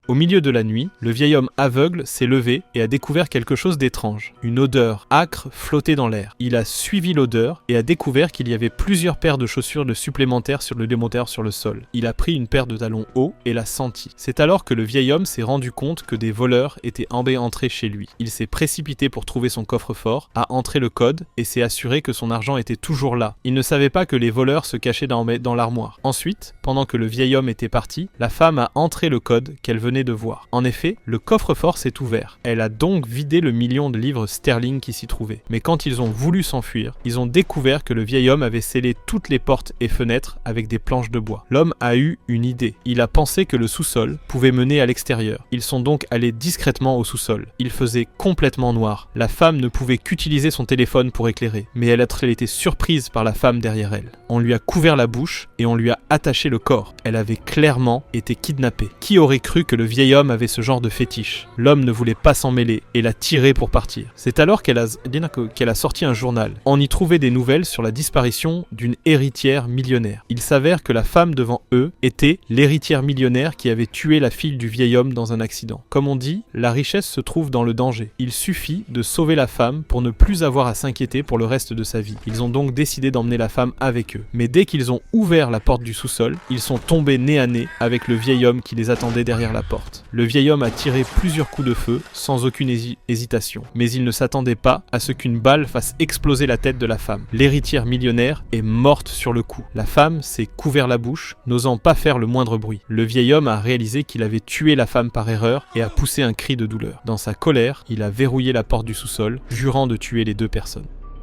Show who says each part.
Speaker 1: Au milieu de la nuit, le vieil homme aveugle s'est levé et a découvert quelque chose d'étrange. Une odeur âcre flottait dans l'air. Il a suivi l'odeur et a découvert qu'il y avait plusieurs paires de chaussures supplémentaires sur le démonteur sur le sol. Il a pris une paire de talons hauts et l'a senti. C'est alors que le vieil homme s'est rendu compte que des voleurs étaient entrés chez lui. Il s'est précipité pour trouver son coffre-fort, a entré le code et s'est assuré que son argent était toujours là. Il ne savait pas que les voleurs se cachaient dans l'armoire. Ensuite, pendant que le vieil homme était parti, la femme a entré le code qu'elle venait de voir. En effet, le coffre-fort s'est ouvert. Elle a donc vidé le million de livres sterling qui s'y trouvait. Mais quand ils ont voulu s'enfuir, ils ont découvert que le vieil homme avait scellé toutes les portes et fenêtres avec des planches de bois. L'homme a eu une idée. Il a pensé que le sous-sol pouvait mener à l'extérieur. Ils sont donc allés discrètement au sous-sol. Il faisait complètement noir. La femme ne pouvait qu'utiliser son téléphone pour éclairer. Mais elle a été surprise par la femme derrière elle. On lui a couvert la bouche et on lui a attaché le corps. Elle avait clairement été kidnappée. Qui aurait cru que le vieil homme avait ce genre de fétiche? L'homme ne voulait pas s'en mêler et l'a tiré pour partir. C'est alors qu'elle a sorti un journal. On y trouvait des nouvelles sur la disparition d'une héritière millionnaire. Il s'avère que la femme devant eux était l'héritière millionnaire qui avait tué la fille du vieil homme dans un accident. Comme on dit, la richesse se trouve dans le danger. Il suffit de sauver la femme pour ne plus avoir à s'inquiéter pour le reste de sa vie. Ils ont donc décidé d'emmener la femme avec eux. Mais dès qu'ils ont ouvert la porte du sous-sol, ils sont tombés nez à nez avec le vieil homme qui les attendait derrière la porte. Le vieil homme a tiré plusieurs coups de feu sans aucune hésitation. Mais il ne s'attendait pas à ce qu'une balle fasse exploser la tête de la femme. L'héritière millionnaire est morte sur le coup. La femme s'est couvert la bouche, n'osant pas faire le moindre bruit. Le vieil homme a réalisé qu'il avait tué la femme par erreur et a poussé un cri de douleur. Dans sa colère, il a verrouillé la porte du sous-sol, jurant de tuer les deux personnes.